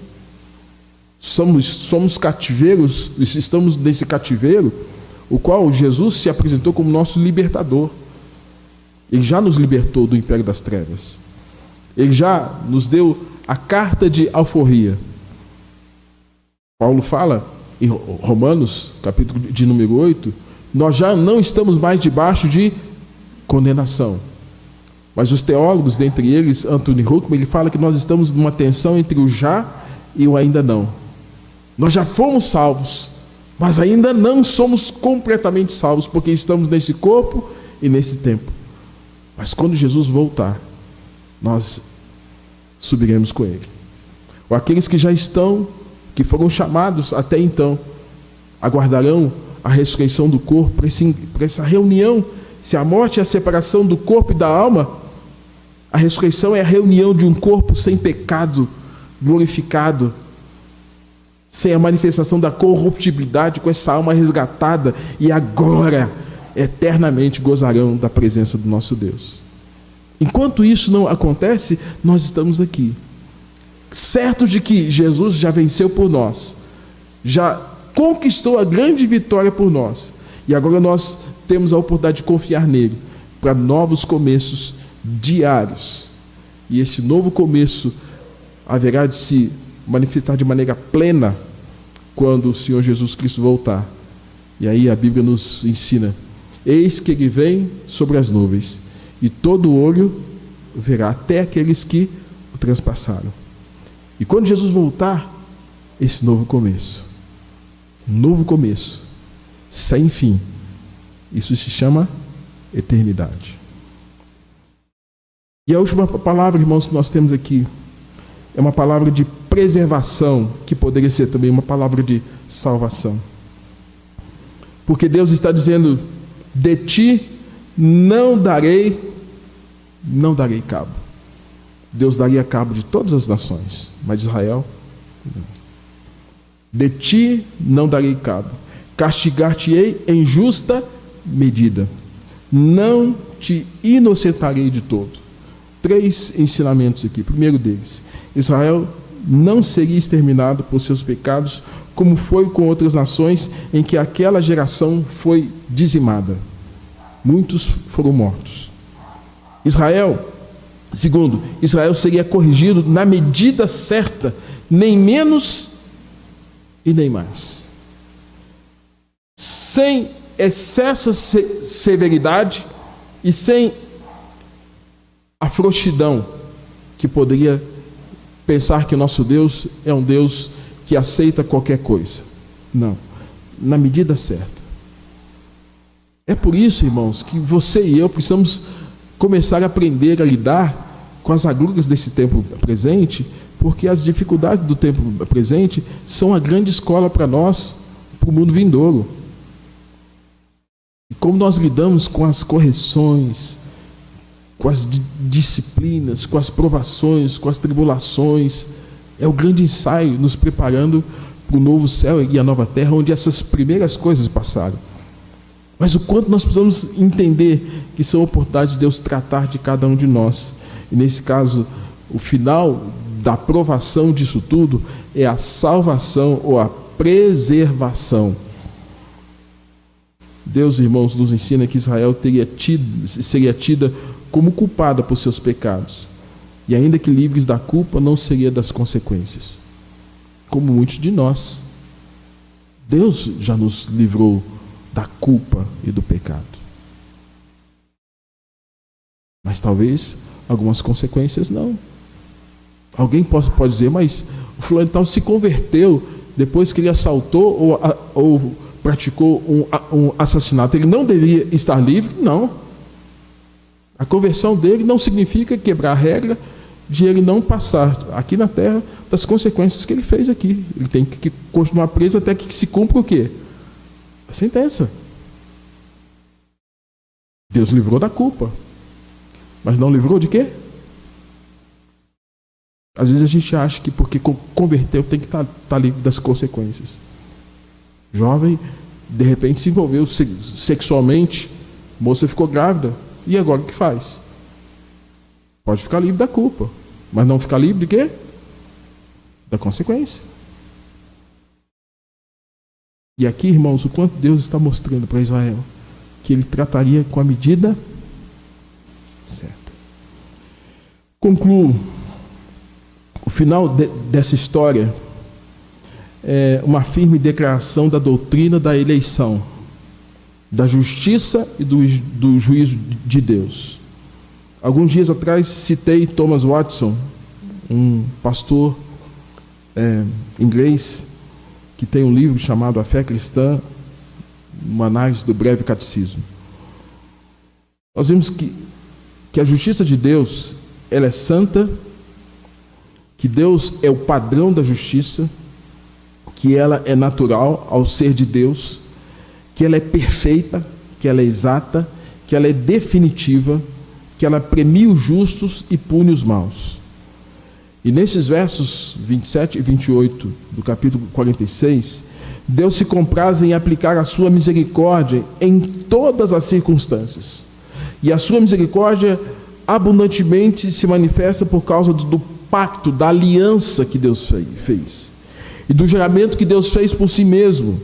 B: Somos cativeiros, estamos nesse cativeiro, o qual Jesus se apresentou como nosso libertador. Ele já nos libertou do império das trevas. Ele já nos deu a carta de alforria. Paulo fala em Romanos, capítulo de número 8, nós já não estamos mais debaixo de condenação. Mas os teólogos, dentre eles, Anthony Huckman, ele fala que nós estamos numa tensão entre o já e o ainda não. Nós já fomos salvos, mas ainda não somos completamente salvos, porque estamos nesse corpo e nesse tempo. Mas quando Jesus voltar, nós subiremos com Ele. Ou aqueles que já estão, que foram chamados até então, aguardarão a ressurreição do corpo, para essa reunião. Se a morte é a separação do corpo e da alma, a ressurreição é a reunião de um corpo sem pecado, glorificado, sem a manifestação da corruptibilidade, com essa alma resgatada, e agora, eternamente gozarão da presença do nosso Deus. Enquanto isso não acontece, nós estamos aqui, certos de que Jesus já venceu por nós, já conquistou a grande vitória por nós, e agora nós temos a oportunidade de confiar nele, para novos começos diários. E esse novo começo haverá de se manifestar de maneira plena quando o Senhor Jesus Cristo voltar. E aí a Bíblia nos ensina: eis que ele vem sobre as nuvens, e todo olho verá, até aqueles que o transpassaram. E quando Jesus voltar, esse novo começo, sem fim, isso se chama eternidade. E a última palavra, irmãos, que nós temos aqui é uma palavra de preservação, que poderia ser também uma palavra de salvação. Porque Deus está dizendo: de ti não darei cabo. Deus daria cabo de todas as nações, mas de Israel não. De ti não darei cabo. Castigar-te-ei em justa medida. Não te inocentarei de todo. 3 ensinamentos aqui. Primeiro deles: Israel não seria exterminado por seus pecados, como foi com outras nações em que aquela geração foi dizimada. Muitos foram mortos. Segundo, Israel seria corrigido na medida certa, nem menos e nem mais. Sem excessa severidade e sem a frouxidão que poderia pensar que o nosso Deus é um Deus que aceita qualquer coisa. Não, na medida certa. É por isso, irmãos, que você e eu precisamos começar a aprender a lidar com as agruras desse tempo presente, porque as dificuldades do tempo presente são a grande escola para nós, para o mundo vindouro. E como nós lidamos com as correções, com as disciplinas, com as provações, com as tribulações, é o grande ensaio nos preparando para o novo céu e a nova terra, onde essas primeiras coisas passaram. Mas o quanto nós precisamos entender que são oportunidades de Deus tratar de cada um de nós. E nesse caso, o final da provação disso tudo é a salvação ou a preservação. Deus, irmãos, nos ensina que Israel seria tida como culpada por seus pecados. E ainda que livres da culpa, não seria das consequências. Como muitos de nós. Deus já nos livrou da culpa e do pecado. Mas talvez algumas consequências não. Alguém pode dizer, mas o fulano tal se converteu depois que ele assaltou ou praticou um assassinato. Ele não deveria estar livre? Não. A conversão dele não significa quebrar a regra de ele não passar aqui na terra das consequências que ele fez aqui. Ele tem que continuar preso até que se cumpra o quê? A sentença. Deus livrou da culpa, mas não livrou de quê? Às vezes a gente acha que porque converteu tem que estar livre das consequências. Jovem, de repente se envolveu sexualmente, moça ficou grávida, e agora o que faz? Pode ficar livre da culpa, mas não ficar livre de quê? Da consequência. E aqui, irmãos, o quanto Deus está mostrando para Israel que ele trataria com a medida certa. Concluo. O final dessa história é uma firme declaração da doutrina da eleição, da justiça e do juízo de Deus. Alguns dias atrás citei Thomas Watson, um pastor inglês, que tem um livro chamado A Fé Cristã, uma análise do breve catecismo. Nós vimos que a justiça de Deus, ela é santa, que Deus é o padrão da justiça, que ela é natural ao ser de Deus, que ela é perfeita, que ela é exata, que ela é definitiva, que ela premia os justos e pune os maus. E nesses versos 27 e 28 do capítulo 46, Deus se compraz em aplicar a sua misericórdia em todas as circunstâncias. E a sua misericórdia abundantemente se manifesta por causa do pacto, da aliança que Deus fez. E do juramento que Deus fez por si mesmo.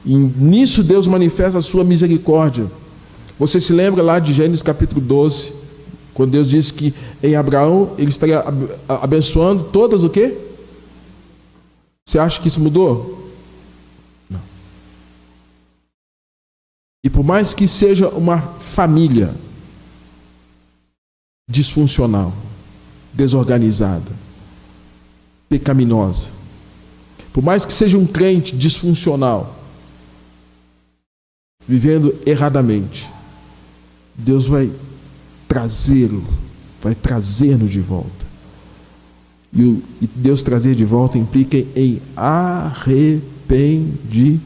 B: E nisso Deus manifesta a sua misericórdia. Você se lembra lá de Gênesis capítulo 12, quando Deus disse que em Abraão ele estaria abençoando todas o quê? Você acha que isso mudou? Não. E por mais que seja uma família disfuncional, desorganizada, pecaminosa, por mais que seja um crente disfuncional, vivendo erradamente, Deus vai trazê-lo, vai trazê-lo de volta. E Deus trazer de volta implica em arrependimento.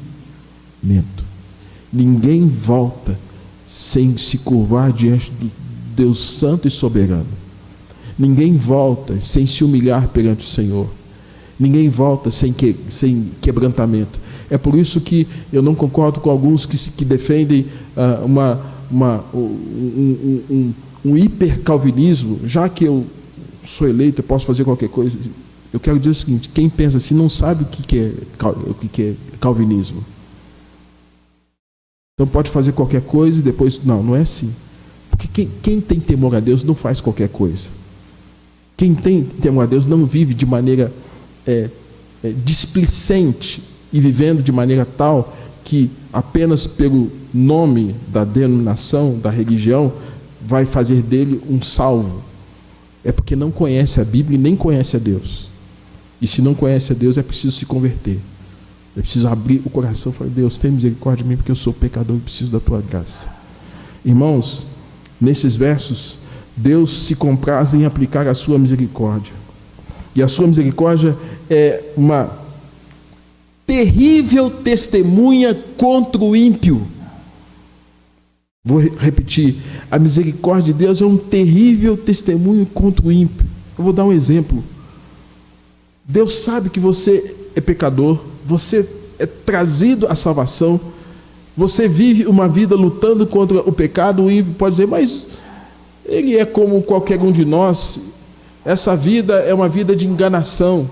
B: Ninguém volta sem se curvar diante do Deus santo e soberano. Ninguém volta sem se humilhar perante o Senhor. Ninguém volta sem quebrantamento. É por isso que eu não concordo com alguns que defendem um hipercalvinismo. Já que eu sou eleito, eu posso fazer qualquer coisa. Eu quero dizer o seguinte: quem pensa assim não sabe o que é calvinismo. Então pode fazer qualquer coisa e depois... Não é assim. Porque quem tem temor a Deus não faz qualquer coisa. Quem tem temor a Deus não vive de maneira displicente e vivendo de maneira tal que apenas pelo nome da denominação, da religião, vai fazer dele um salvo. É porque não conhece a Bíblia e nem conhece a Deus. E se não conhece a Deus, é preciso se converter. É preciso abrir o coração e falar: Deus, tem misericórdia de mim, porque eu sou pecador e preciso da tua graça. Irmãos, nesses versos, Deus se compraz em aplicar a sua misericórdia. E a sua misericórdia é uma terrível testemunha contra o ímpio. Vou repetir, a misericórdia de Deus é um terrível testemunho contra o ímpio. Eu vou dar um exemplo. Deus sabe que você é pecador, você é trazido à salvação, você vive uma vida lutando contra o pecado. O ímpio pode dizer, mas ele é como qualquer um de nós, essa vida é uma vida de enganação.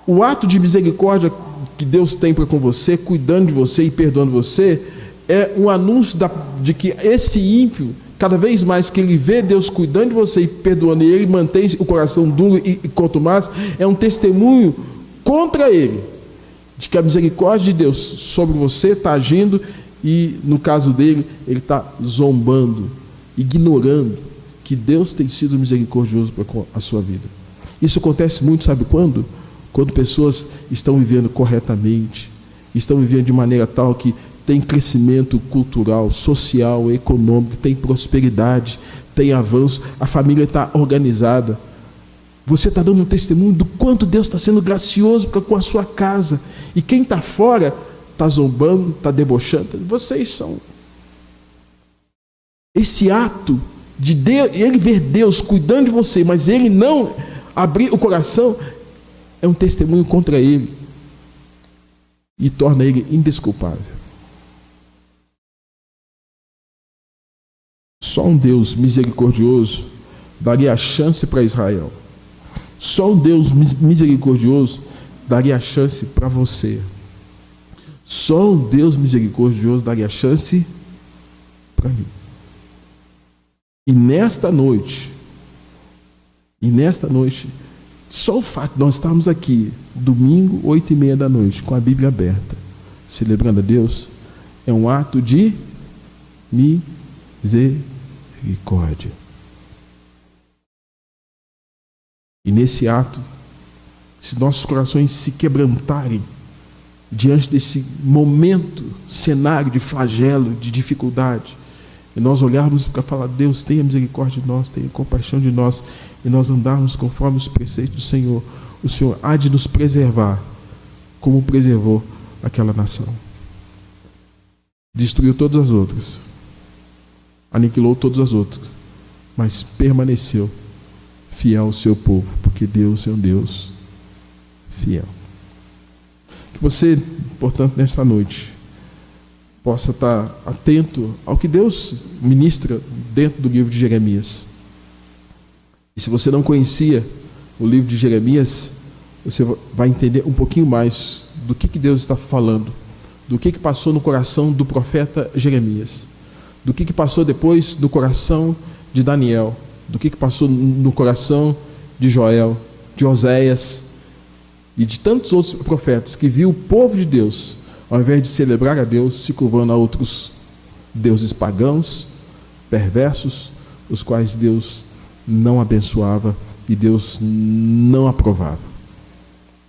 B: O ato de misericórdia que Deus tem para com você, cuidando de você e perdoando você, é um anúncio de que esse ímpio, cada vez mais que ele vê Deus cuidando de você e perdoando, e ele mantém o coração duro e contumaz, é um testemunho contra ele, de que a misericórdia de Deus sobre você está agindo, e no caso dele, ele está zombando, ignorando que Deus tem sido misericordioso com a sua vida. Isso acontece muito, sabe quando? Quando pessoas estão vivendo corretamente, estão vivendo de maneira tal que tem crescimento cultural, social, econômico, tem prosperidade, tem avanço, a família está organizada. Você está dando um testemunho do quanto Deus está sendo gracioso com a sua casa. E quem está fora está zombando, está debochando. Vocês são. Esse ato de Deus, ele ver Deus cuidando de você, mas ele não abrir o coração, é um testemunho contra ele e torna ele indesculpável. Só um Deus misericordioso daria a chance para Israel. Só um Deus misericordioso daria a chance para você. Só um Deus misericordioso daria a chance para mim. E nesta noite, só o fato de nós estarmos aqui, domingo, 8h30 da noite, com a Bíblia aberta, celebrando a Deus, é um ato de misericórdia. E nesse ato, se nossos corações se quebrantarem diante desse momento, cenário de flagelo, de dificuldade, e nós olharmos para falar, Deus, tenha misericórdia de nós, tenha compaixão de nós, e nós andarmos conforme os preceitos do Senhor, o Senhor há de nos preservar, como preservou aquela nação. Destruiu todas as outras, aniquilou todas as outras, mas permaneceu fiel ao seu povo, porque Deus é um Deus fiel. Que você, portanto, nesta noite, possa estar atento ao que Deus ministra dentro do livro de Jeremias. E se você não conhecia o livro de Jeremias, você vai entender um pouquinho mais do que Deus está falando, do que passou no coração do profeta Jeremias, do que passou depois no coração de Daniel, do que passou no coração de Joel, de Oséias e de tantos outros profetas que viu o povo de Deus, ao invés de celebrar a Deus, se curvando a outros deuses pagãos, perversos, os quais Deus não abençoava e Deus não aprovava.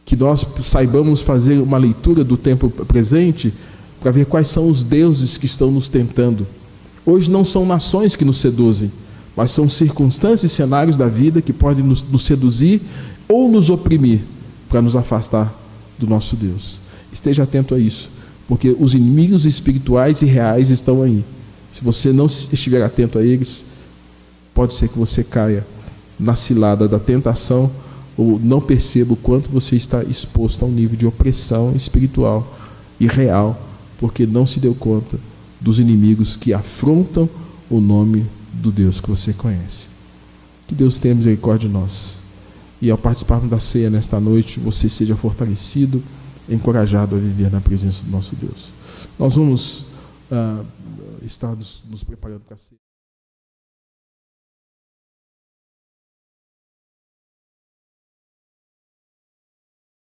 B: Que nós saibamos fazer uma leitura do tempo presente para ver quais são os deuses que estão nos tentando. Hoje não são nações que nos seduzem, mas são circunstâncias e cenários da vida que podem nos seduzir ou nos oprimir para nos afastar do nosso Deus. Esteja atento a isso, porque os inimigos espirituais e reais estão aí. Se você não estiver atento a eles, pode ser que você caia na cilada da tentação ou não perceba o quanto você está exposto a um nível de opressão espiritual e real, porque não se deu conta dos inimigos que afrontam o nome do Deus que você conhece. Que Deus tenha misericórdia de nós. E ao participarmos da ceia nesta noite, você seja fortalecido, encorajado a viver na presença do nosso Deus. Nós vamos estar nos preparando para a ceia.